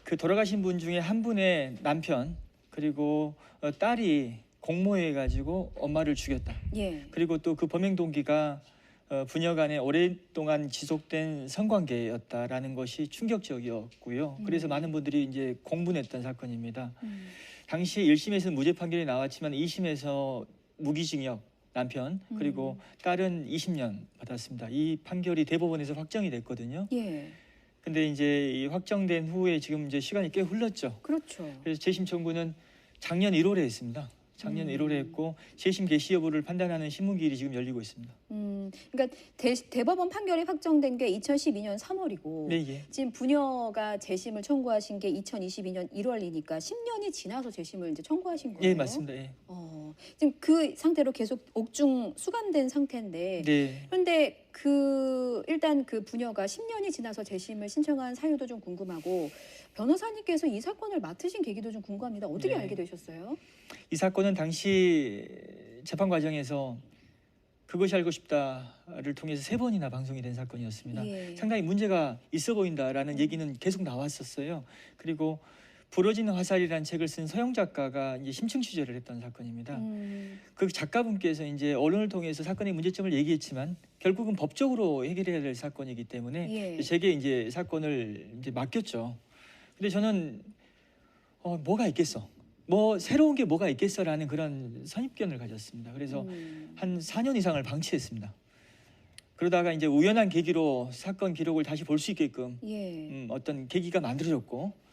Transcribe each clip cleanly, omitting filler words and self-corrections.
그 돌아가신 분 중에 한 분의 남편 그리고 딸이 공모해 가지고 엄마를 죽였다. 예. 그리고 또 그 범행 동기가 부녀 간에 오랫동안 지속된 성관계였다라는 것이 충격적이었고요. 그래서 많은 분들이 이제 공분했던 사건입니다. 당시 1심에서는 무죄 판결이 나왔지만 2심에서 무기징역 남편 그리고 딸은 20년 받았습니다. 이 판결이 대법원에서 확정이 됐거든요. 예. 근데 이제 이 확정된 후에 지금 이제 시간이 꽤 흘렀죠. 그렇죠. 그래서 재심 청구는 작년 1월에 했습니다. 작년 1월에 했고 재심 개시 여부를 판단하는 신문기일이 지금 열리고 있습니다. 그러니까 대법원 판결이 확정된 게 2012년 3월이고 네, 예. 지금 부녀가 재심을 청구하신 게 2022년 1월이니까 10년이 지나서 재심을 이제 청구하신 거예요. 예, 맞습니다. 예. 지금 그 상태로 계속 옥중 수감된 상태인데 네. 그런데 일단 그 부녀가 10년이 지나서 재심을 신청한 사유도 좀 궁금하고 변호사님께서 이 사건을 맡으신 계기도 좀 궁금합니다. 어떻게 네. 알게 되셨어요? 이 사건은 당시 재판 과정에서 그것이 알고 싶다를 통해서 3번이나 방송이 된 사건이었습니다. 예. 상당히 문제가 있어 보인다라는 얘기는 계속 나왔었어요. 그리고 부러지는 화살이라는 책을 쓴 서영 작가가 이제 심층 취재를 했던 사건입니다. 그 작가분께서 이제 언론을 통해서 사건의 문제점을 얘기했지만 결국은 법적으로 해결해야 될 사건이기 때문에 예. 제게 이제 사건을 이제 맡겼죠. 근데 저는 뭐가 있겠어? 뭐 새로운 게 뭐가 있겠어라는 그런 선입견을 가졌습니다. 그래서 한 4년 이상을 방치했습니다. 그러다가 이제 우연한 계기로 사건 기록을 다시 볼 수 있게끔 예. 어떤 계기가 만들어졌고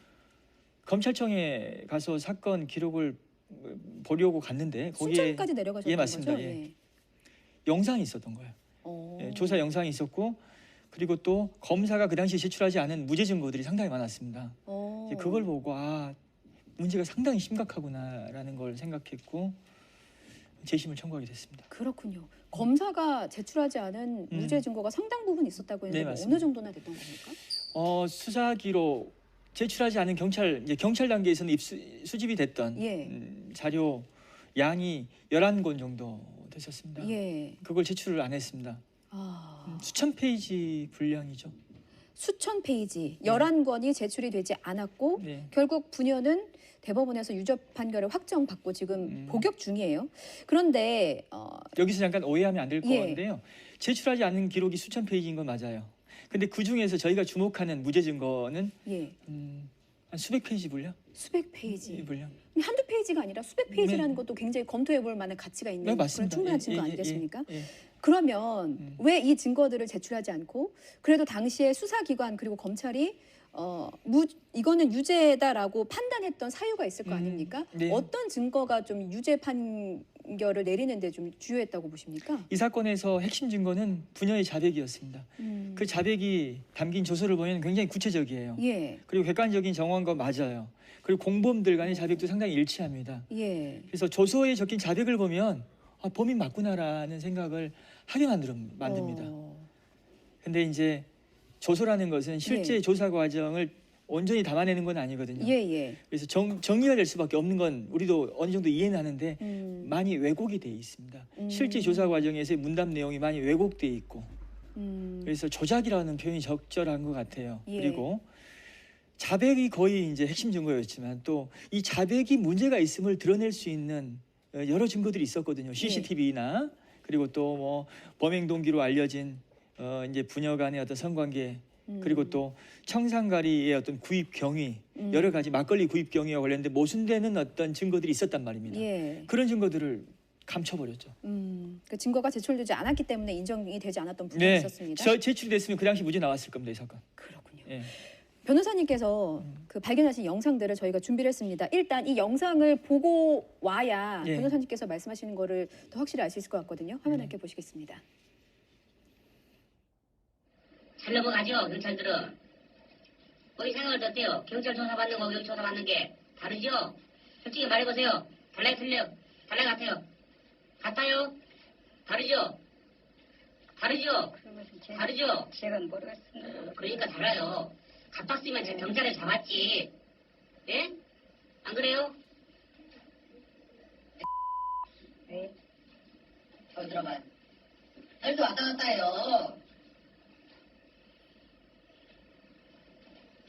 검찰청에 가서 사건 기록을 보려고 갔는데 거기에 순천까지 내려가셨던 예, 맞습니다. 거죠? 예. 영상이 있었던 거예요. 예, 조사 영상이 있었고 그리고 또 검사가 그 당시 제출하지 않은 무죄 증거들이 상당히 많았습니다. 이제 그걸 보고 문제가 상당히 심각하구나라는 걸 생각했고 재심을 청구하게 됐습니다. 그렇군요. 검사가 제출하지 않은 무죄 증거가 상당 부분 있었다고 했는데 네, 뭐 맞습니다. 어느 정도나 됐던 겁니까? 수사 기록 제출하지 않은 경찰 단계에서는 수집이 됐던 예. 자료 양이 11권 정도 됐었습니다. 예. 그걸 제출을 안 했습니다. 수천 페이지 분량이죠. 수천 페이지 11권이 제출이 되지 않았고 네. 결국 부녀는 대법원에서 유죄 판결을 확정받고 지금 복역 중이에요. 그런데 여기서 잠깐 오해하면 안 될 것 예. 같은데요. 제출하지 않은 기록이 수천 페이지인 건 맞아요. 근데 그 중에서 저희가 주목하는 무죄 증거는 예. 한 수백 페이지 분량? 수백 페이지. 분량. 한두 페이지가 아니라 수백 페이지라는 네. 것도 굉장히 검토해 볼 만한 가치가 있는 네, 그런 맞습니다. 충분한 예, 증거 예, 아니겠습니까? 예, 예. 그러면 왜 이 증거들을 제출하지 않고 그래도 당시에 수사기관 그리고 검찰이 이거는 유죄다라고 판단했던 사유가 있을 거 아닙니까? 네. 어떤 증거가 좀 유죄 판결을 내리는데 좀 주요했다고 보십니까? 이 사건에서 핵심 증거는 부녀의 자백이었습니다. 그 자백이 담긴 조서를 보면 굉장히 구체적이에요. 예. 그리고 객관적인 정황과 맞아요. 그리고 공범들 간의 자백도 상당히 일치합니다. 예. 그래서 조서에 적힌 자백을 보면 범인 맞구나라는 생각을 하게 만듭니다. 근데 이제 조서라는 것은 실제 예. 조사 과정을 온전히 담아내는 건 아니거든요. 예. 그래서 정리가 될 수밖에 없는 건 우리도 어느 정도 이해는 하는데 많이 왜곡이 돼 있습니다. 실제 조사 과정에서의 문답 내용이 많이 왜곡돼 있고 그래서 조작이라는 표현이 적절한 것 같아요. 예. 그리고 자백이 거의 이제 핵심 증거였지만 또 이 자백이 문제가 있음을 드러낼 수 있는 여러 증거들이 있었거든요. CCTV나 그리고 또 뭐 범행 동기로 알려진 이제 부녀 간의 어떤 성관계 그리고 또 청산가리의 어떤 구입 경위 여러 가지 막걸리 구입 경위와 관련된 모순되는 어떤 증거들이 있었단 말입니다. 예. 그런 증거들을 감춰버렸죠. 그 증거가 제출되지 않았기 때문에 인정이 되지 않았던 부분이 네, 있었습니다. 제출이 됐으면 그 당시 무죄 나왔을 겁니다, 이 사건. 그렇군요. 예. 변호사님께서 그 발견하신 영상들을 저희가 준비를 했습니다. 일단 이 영상을 보고 와야 예. 변호사님께서 말씀하시는 거를 더 확실히 알 수 있을 것 같거든요. 화면 함께 보시겠습니다. 잘 넘어가죠, 경찰들은. 거기 생각을 어때요? 경찰 조사받는 거, 여기 조사받는 게 다르죠? 솔직히 말해보세요. 달라요, 틀려요? 달라요, 같아요? 같아요? 다르죠? 다르죠? 다르죠? 제가 모르겠습니다. 그러니까 달라요. 갑박스면 저 경찰에 잡았지. 예? 안 그래요? 네. 저 들어봐요. 여기서 왔다 갔다 해요.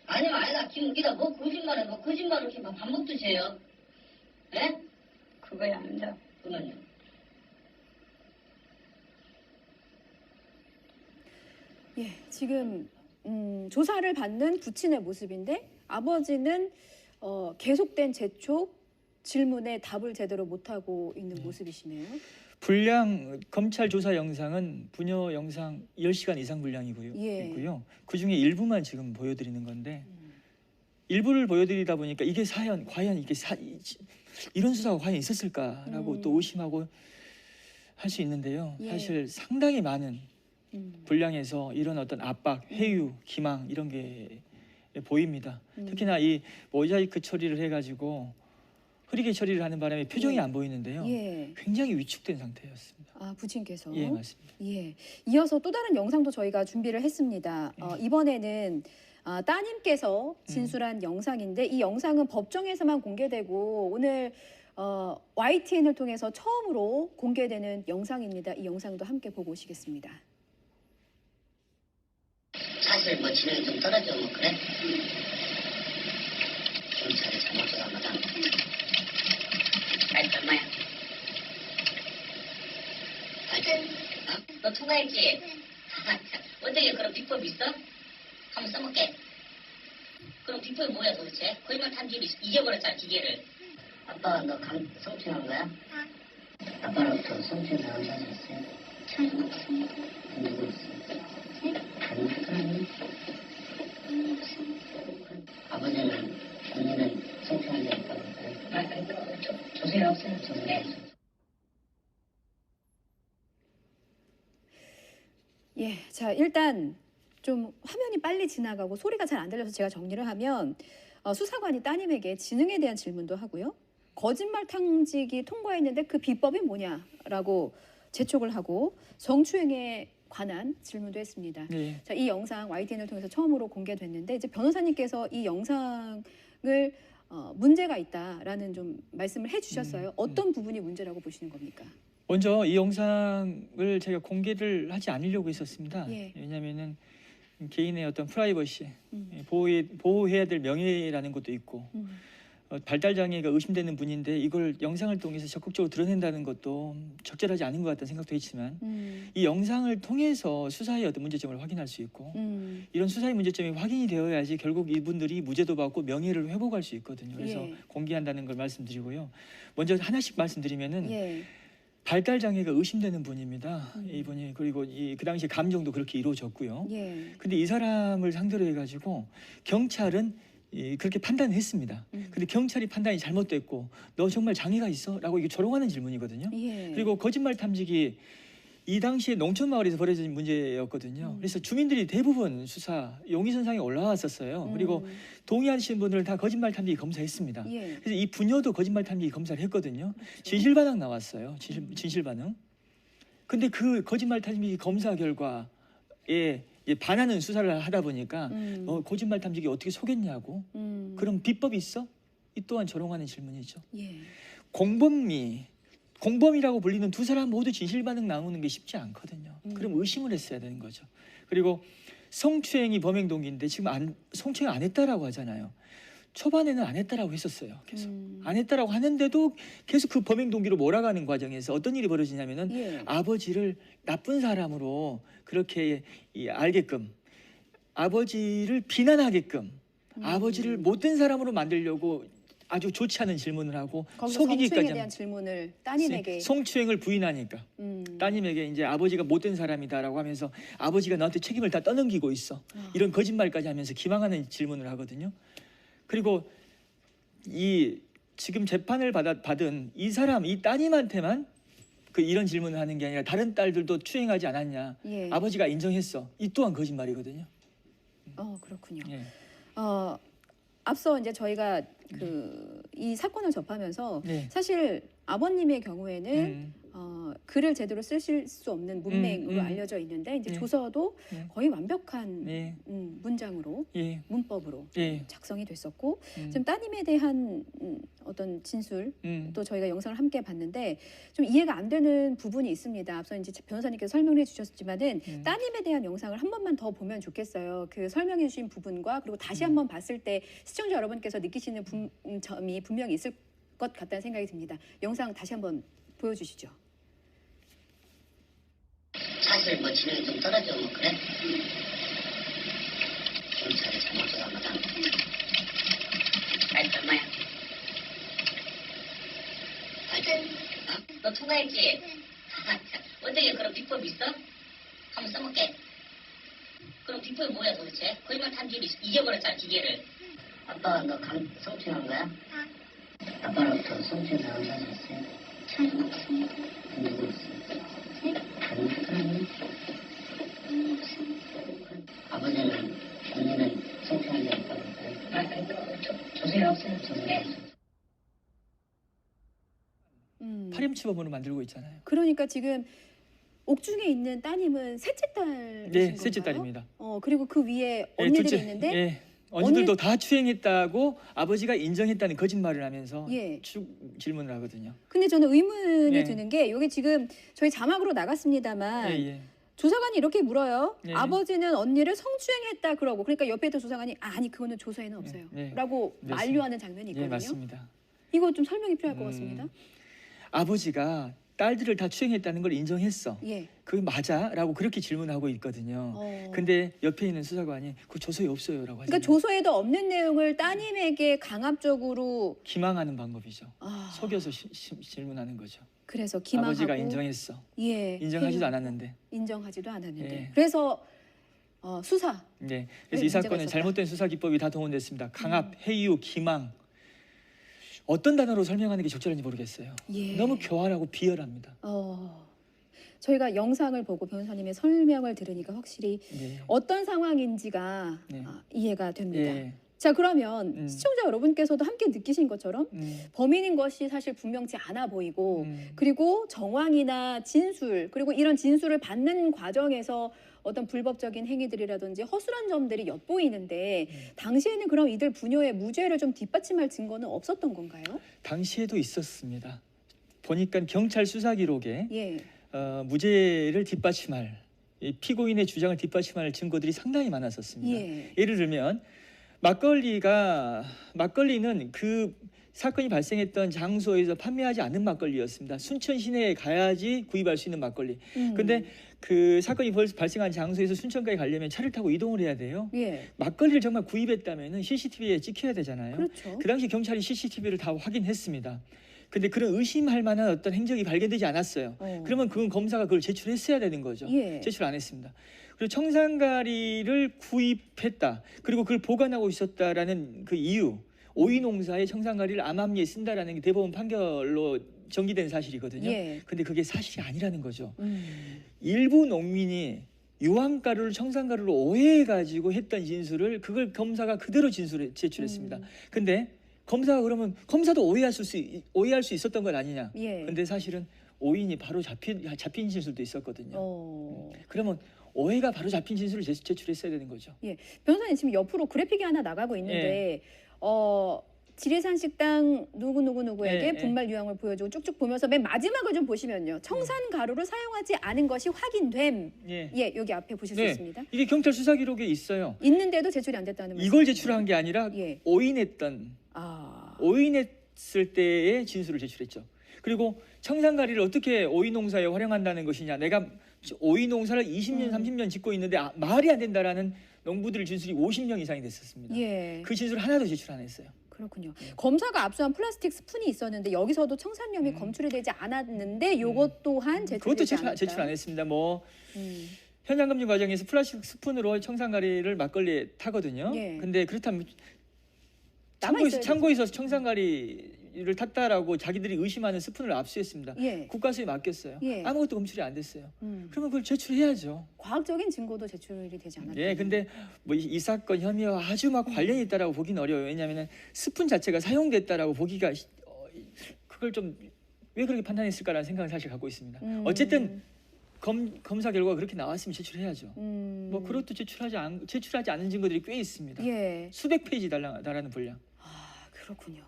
아니요, 아니다. 김우기다. 뭐 거짓말해. 뭐 거짓말을 이렇게 반복듯이 해요. 예? 그거야 아니다. 그러면요. 예, 지금 조사를 받는 부친의 모습인데 아버지는 계속된 재촉 질문에 답을 제대로 못하고 있는 모습이시네요. 분량 검찰 조사 영상은 부녀 영상 10시간 이상 분량이고요. 예. 있고요. 그 중에 일부만 지금 보여드리는 건데 일부를 보여드리다 보니까 이게 사연 과연 이게 이런 수사가 과연 있었을까라고 또 의심하고 할 수 있는데요. 예. 사실 상당히 많은 음. 분량에서 이런 어떤 압박, 회유, 기망 이런 게 보입니다. 특히나 이 모자이크 처리를 해가지고 흐리게 처리를 하는 바람에 표정이 예. 안 보이는데요. 예. 굉장히 위축된 상태였습니다. 아, 부친께서. 예, 맞습니다. 예. 이어서 또 다른 영상도 저희가 준비를 했습니다. 이번에는 따님께서 진술한 영상인데 이 영상은 법정에서만 공개되고 오늘 YTN을 통해서 처음으로 공개되는 영상입니다. 이 영상도 함께 보고 오시겠습니다. 사실 뭐 진행이 좀 떨어져 뭐 그래? 경찰이 잘못 조사하다. 나이 얼마야? 너 통과했지? 어떻게 그런 비법이 있어? 한번 써볼게. 그럼 비법이 뭐야 도대체? 거짓말 탐지기 잊어버렸잖아 기계를. 아빠가 너 성추행한 거야? 아빠로부터 성추행 당한 적이 있어요? 저는 없습니다. 누구 있어? 아니 사람이? 아버지는 본인은 성추행한 적 있다고 그래요? 조세 없어요. 조세 없어요. 예, 자 일단 좀 화면이 빨리 지나가고 소리가 잘 안 들려서 제가 정리를 하면 수사관이 따님에게 지능에 대한 질문도 하고요. 거짓말 탐지기 통과했는데 그 비법이 뭐냐라고 재촉을 하고 성추행에 관한 질문도 했습니다. 네. 자, 이 영상 YTN을 통해서 처음으로 공개됐는데 이제 변호사님께서 이 영상을 문제가 있다라는 좀 말씀을 해주셨어요. 어떤 부분이 문제라고 보시는 겁니까? 먼저 이 영상을 제가 공개를 하지 않으려고 했었습니다. 예. 왜냐하면은 개인의 어떤 프라이버시, 음. 보호해야 될 명예라는 것도 있고 발달 장애가 의심되는 분인데 이걸 영상을 통해서 적극적으로 드러낸다는 것도 적절하지 않은 것 같다는 생각도 했지만 이 영상을 통해서 수사의 어떤 문제점을 확인할 수 있고 이런 수사의 문제점이 확인이 되어야지 결국 이분들이 무죄도 받고 명예를 회복할 수 있거든요. 그래서 예. 공개한다는 걸 말씀드리고요. 먼저 하나씩 말씀드리면은 예. 발달 장애가 의심되는 분입니다. 이분이 그리고 그 당시에 감정도 그렇게 이루어졌고요. 예. 근데 이 사람을 상대로 해가지고 경찰은 그렇게 판단했습니다. 근데 경찰이 판단이 잘못됐고 너 정말 장애가 있어? 라고 이게 조롱하는 질문이거든요. 예. 그리고 거짓말 탐지기 이 당시에 농촌 마을에서 벌어진 문제였거든요. 그래서 주민들이 대부분 수사 용의선상에 올라왔었어요. 그리고 동의하신 분들은 다 거짓말 탐지기 검사했습니다. 예. 그래서 이 부녀도 거짓말 탐지기 검사를 했거든요. 진실 반응 나왔어요. 진실 반응. 근데 그 거짓말 탐지기 검사 결과에 반하는 수사를 하다 보니까 거짓말 탐지기 어떻게 속였냐고. 그럼 비법이 있어? 이 또한 조롱하는 질문이죠. 예. 공범이라고 불리는 두 사람 모두 진실 반응 나오는 게 쉽지 않거든요. 그럼 의심을 했어야 되는 거죠. 그리고 성추행이 범행 동기인데 지금 성추행 안 했다라고 하잖아요. 초반에는 안 했다라고 했었어요. 계속 안 했다라고 하는데도 계속 그 범행 동기로 몰아가는 과정에서 어떤 일이 벌어지냐면은 예. 아버지를 나쁜 사람으로 그렇게 알게끔 아버지를 비난하게끔 아버지를 못된 사람으로 만들려고 아주 좋지 않은 질문을 하고 거기서 성추행에 속이기까지 대한 질문을 따님에게 성추행을 부인하니까 따님에게 이제 아버지가 못된 사람이다라고 하면서 아버지가 너한테 책임을 다 떠넘기고 있어 이런 거짓말까지 하면서 기망하는 질문을 하거든요. 그리고 이 지금 재판을 받은 이 사람 이 따님한테만 이런 질문을 하는 게 아니라 다른 딸들도 추행하지 않았냐 예. 아버지가 인정했어 이 또한 거짓말이거든요. 그렇군요. 예. 앞서 이제 저희가 이 사건을 접하면서 네. 사실 아버님의 경우에는 글을 제대로 쓰실 수 없는 문맹으로 음. 알려져 있는데 이제 예. 조서도 예. 거의 완벽한 예. 문장으로 예. 문법으로 예. 작성이 됐었고 음. 지금 따님에 대한 어떤 진술 음. 또 저희가 영상을 함께 봤는데 좀 이해가 안 되는 부분이 있습니다. 앞서 이제 변호사님께서 설명을 해주셨지만은 따님에 대한 영상을 한 번만 더 보면 좋겠어요. 그 설명해주신 부분과 그리고 다시 한번 봤을 때 시청자 여러분께서 느끼시는 점이 분명히 있을 것 같다는 생각이 듭니다. 영상 다시 한번 보여주시죠. 사실 뭐 지능이 좀 떨어지고 뭐 그래? 경찰이 잘못 조사하다. 아이 얼마야? 너 통과했지? 어떻게 그런 비법이 있어? 한번 써볼게. 그럼 비법이 뭐야 도대체? 거짓말 탄 뒤에 잊어버렸잖아 기계를. 아빠가 너 성추행한 거야? 아빠로부터 성추행 당한 사실 있어요? 저는 없습니다. 누구 있어? 다른 사람이? 아버지는 본인은 성추행한 적 없다고 했어요? 조세 없어요. 조세 없어요. 파렴치범으로 만들고 있잖아요. 그러니까 지금 옥중에 있는 따님은 셋째 딸이신 네, 건가요? 셋째 딸입니다. 그리고 그 위에 예, 언니들이 둘째, 있는데 예, 언니들도 다 추행했다고 아버지가 인정했다는 거짓말을 하면서 예. 질문을 하거든요. 근데 저는 의문이 예. 드는 게 여기 지금 저희 자막으로 나갔습니다만 예, 예. 조사관이 이렇게 물어요. 예. 아버지는 언니를 성추행했다 그러고 그러니까 옆에 있던 조사관이 아니 그거는 조서에는 없어요. 예. 라고 맞습니다. 만류하는 장면이 예, 있거든요. 맞습니다. 이거 좀 설명이 필요할 것 같습니다. 아버지가 딸들을 다 추행했다는 걸 인정했어. 예. 그게 맞아?라고 그렇게 질문하고 있거든요. 근데 옆에 있는 수사관이 그 조서에 없어요라고 하잖아요. 그러니까 조서에도 없는 내용을 따님에게 강압적으로 기망하는 방법이죠. 아, 속여서 질문하는 거죠. 그래서 기망하고 아버지가 인정했어. 예, 인정하지도 해명하고 않았는데. 인정하지도 않았는데 예. 그래서 수사 네. 그래서 이 문제가 사건은 있었다. 잘못된 수사 기법이 다 동원됐습니다. 강압, 해유, 기망. 어떤 단어로 설명하는 게 적절한지 모르겠어요. 예. 너무 교활하고 비열합니다. 저희가 영상을 보고 변호사님의 설명을 들으니까 확실히 네. 어떤 상황인지가 네. 이해가 됩니다. 예. 자 그러면 시청자 여러분께서도 함께 느끼신 것처럼 범인인 것이 사실 분명치 않아 보이고 그리고 정황이나 진술 그리고 이런 진술을 받는 과정에서 어떤 불법적인 행위들이라든지 허술한 점들이 엿보이는데 당시에는 그럼 이들 부녀의 무죄를 좀 뒷받침할 증거는 없었던 건가요? 당시에도 있었습니다. 보니까 경찰 수사 기록에 예. 무죄를 뒷받침할 이 피고인의 주장을 뒷받침할 증거들이 상당히 많았었습니다. 예. 예를 들면 막걸리는 그 사건이 발생했던 장소에서 판매하지 않는 막걸리였습니다. 순천 시내에 가야지 구입할 수 있는 막걸리. 근데 그 사건이 발생한 장소에서 순천까지 가려면 차를 타고 이동을 해야 돼요. 예. 막걸리를 정말 구입했다면은 CCTV에 찍혀야 되잖아요. 그렇죠. 그 당시 경찰이 CCTV를 다 확인했습니다. 근데 그런 의심할 만한 어떤 행적이 발견되지 않았어요. 그러면 그건 검사가 그걸 제출했어야 되는 거죠. 예. 제출 안 했습니다. 그리고 청산가리를 구입했다. 그리고 그걸 보관하고 있었다라는 그 이유. 오이농사에 청산가리를 암암리에 쓴다라는 게 대법원 판결로 정기된 사실이거든요. 예. 근데 그게 사실이 아니라는 거죠. 일부 농민이 유황가루를 청산가루로 오해해가지고 했던 진술을 그걸 검사가 그대로 제출했습니다. 근데 검사가 그러면 검사도 오해할 수 있었던 건 아니냐? 예. 근데 사실은 오인이 바로 잡힌 진술도 있었거든요. 예. 그러면 오해가 바로 잡힌 진술을 제출했어야 되는 거죠. 예. 변호사님 지금 옆으로 그래픽이 하나 나가고 있는데 지리산 식당 누구누구에게 예, 분말 유황을 보여주고 쭉쭉 보면서 맨 마지막을 좀 보시면요. 청산 가루를 사용하지 않은 것이 확인됨. 예. 예, 여기 앞에 보실 수 네. 있습니다. 이게 경찰 수사 기록에 있어요. 있는데도 제출이 안 됐다는 말씀. 이걸 제출한 게 아니라 예. 오인했을 때의 진술을 제출했죠. 그리고 청산가리를 어떻게 오이 농사에 활용한다는 것이냐. 내가 오이 농사를 20년, 30년 짓고 있는데 말이 안 된다라는 농부들 진술이 50명 이상이 됐었습니다. 예. 그 진술 하나도 제출 안 했어요. 그렇군요. 검사가 압수한 플라스틱 스푼이 있었는데 여기서도 청산염이 검출이 되지 않았는데 요것 또한 그것도 제출되지 않았다. 제출 안 했습니다. 뭐 음. 현장 검증 과정에서 플라스틱 스푼으로 청산가리를 막걸리에 타거든요. 예. 근데 그렇다면 남아있어야 창고에서 청산가리를 탔다라고 자기들이 의심하는 스푼을 압수했습니다. 예. 국가수에 맡겼어요. 예. 아무것도 검출이 안 됐어요. 음. 그러면 그걸 제출해야죠. 과학적인 증거도 제출이 되지 않았다. 예, 근데 뭐 이 사건 혐의와 아주 막 관련이 있다라고 보기는 어려워요. 왜냐하면 스푼 자체가 사용됐다라고 보기가 그걸 좀 왜 그렇게 판단했을까라는 생각을 사실 갖고 있습니다. 어쨌든 검사 결과가 그렇게 나왔으면 제출해야죠. 뭐 그것도 제출하지 않은 증거들이 꽤 있습니다. 예. 수백 페이지 달하는 분량. 아, 그렇군요.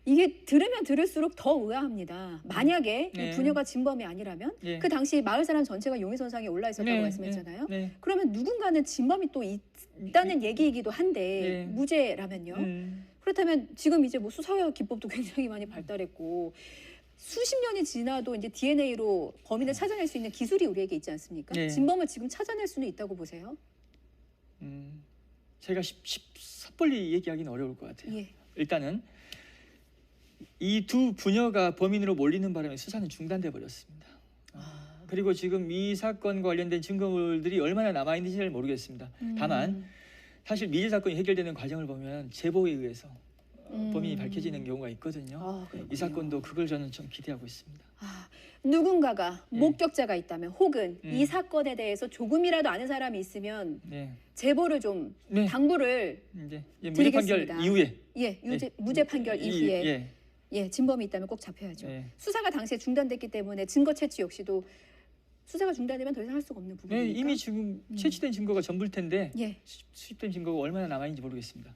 이게 들으면 들을수록 더 의아합니다. 만약에 이 네. 부녀가 진범이 아니라면 예. 그 당시 마을 사람 전체가 용의선상에 올라 있었다고 네, 말씀했잖아요. 네. 그러면 누군가는 진범이 또 있다는 얘기이기도 한데 네. 무죄라면요. 그렇다면 지금 이제 뭐 수사 기법도 굉장히 많이 발달했고 수십 년이 지나도 이제 DNA로 범인을 찾아낼 수 있는 기술이 우리에게 있지 않습니까? 네. 진범을 지금 찾아낼 수는 있다고 보세요? 제가 섣불리 얘기하기는 어려울 것 같아요. 예. 일단은 이 두 부녀가 범인으로 몰리는 바람에 수사는 중단돼 버렸습니다. 그리고 지금 이 사건과 관련된 증거물들이 얼마나 남아 있는지 잘 모르겠습니다. 다만 사실 미제 사건이 해결되는 과정을 보면 제보에 의해서 범인이 밝혀지는 경우가 있거든요. 아, 그렇군요. 이 사건도 그걸 저는 좀 기대하고 있습니다. 아, 누군가가 예. 목격자가 있다면 혹은 이 사건에 대해서 조금이라도 아는 사람이 있으면 네, 제보를 좀 네. 당부를 이제 무죄 판결 드리겠습니다. 이후에 예, 무죄 판결 이후에 예, 예, 진범이 있다면 꼭 잡혀야죠. 예. 수사가 당시에 중단됐기 때문에 증거 채취 역시도 수사가 중단되면 더 이상 할 수가 없는 부분이니까. 네, 이미 지금 채취된 증거가 전부일 텐데 예. 수집된 증거가 얼마나 남아 있는지 모르겠습니다.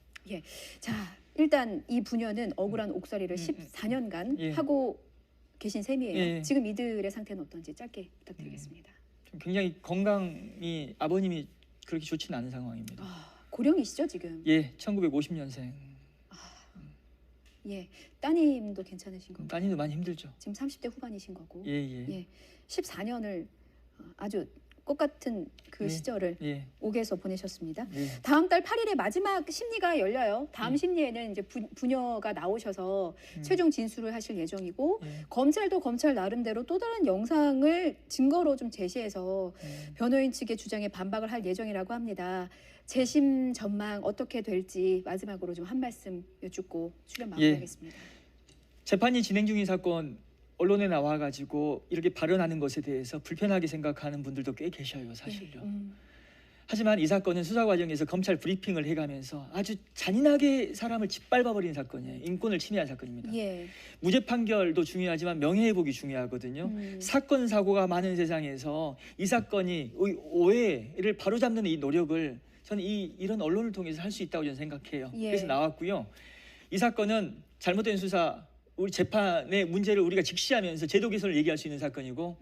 자, 일단 이 부녀는 억울한 옥살이를 14년간 예. 하고 계신 셈이에요. 예. 지금 이들의 상태는 어떤지 짧게 부탁드리겠습니다. 좀 굉장히 건강이 아버님이 그렇게 좋지는 않은 상황입니다. 고령이시죠, 지금? 예, 1950년생. 예. 따님도 괜찮으신 거고. 따님도 많이 힘들죠. 지금 30대 후반이신 거고. 예, 예, 예. 14년을 아주 꽃같은 그 예. 시절을 예, 옥에서 보내셨습니다. 예. 다음 달 8일에 마지막 심리가 열려요. 다음 예. 심리에는 이제 부녀가 나오셔서 최종 진술을 하실 예정이고 예. 검찰도 검찰 나름대로 또 다른 영상을 증거로 좀 제시해서 변호인 측의 주장에 반박을 할 예정이라고 합니다. 재심 전망 어떻게 될지 마지막으로 좀 한 말씀 여쭙고 출연 마무리하겠습니다. 재판이 진행 중인 사건 언론에 나와가지고 이렇게 발언하는 것에 대해서 불편하게 생각하는 분들도 꽤 계셔요, 사실요. 하지만 이 사건은 수사 과정에서 검찰 브리핑을 해가면서 아주 잔인하게 사람을 짓밟아버린 사건이에요. 인권을 침해한 사건입니다. 예. 무죄 판결도 중요하지만 명예회복이 중요하거든요. 사건 사고가 많은 세상에서 이 사건이 오해를 바로잡는 이 노력을 저는 이런 언론을 통해서 할 수 있다고 저는 생각해요. 예. 그래서 나왔고요. 이 사건은 잘못된 수사, 우리 재판의 문제를 우리가 직시하면서 제도 개선을 얘기할 수 있는 사건이고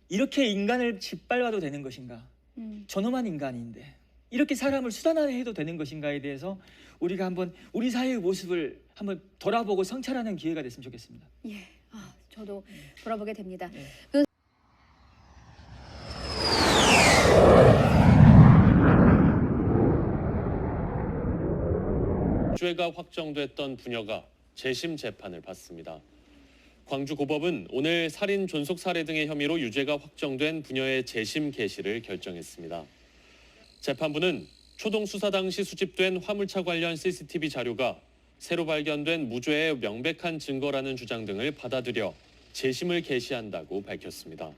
이렇게 인간을 짓밟아도 되는 것인가? 존엄한 인간인데 이렇게 사람을 수단화해도 되는 것인가에 대해서 우리가 한번 우리 사회의 모습을 한번 돌아보고 성찰하는 기회가 됐으면 좋겠습니다. 예. 저도 돌아보게 됩니다. 예. 죄가 확정됐던 부녀가 재심 재판을 받습니다. 광주고법은 오늘 살인, 존속 살해 등의 혐의로 유죄가 확정된 부녀의 재심 개시를 결정했습니다. 재판부는 초동 수사 당시 수집된 화물차 관련 CCTV 자료가 새로 발견된 무죄의 명백한 증거라는 주장 등을 받아들여 재심을 개시한다고 밝혔습니다.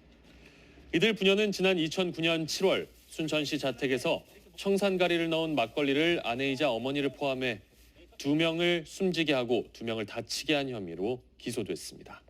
이들 부녀는 지난 2009년 7월 순천시 자택에서 청산가리를 넣은 막걸리를 아내이자 어머니를 포함해 2명을 숨지게 하고 2명을 다치게 한 혐의로 기소됐습니다.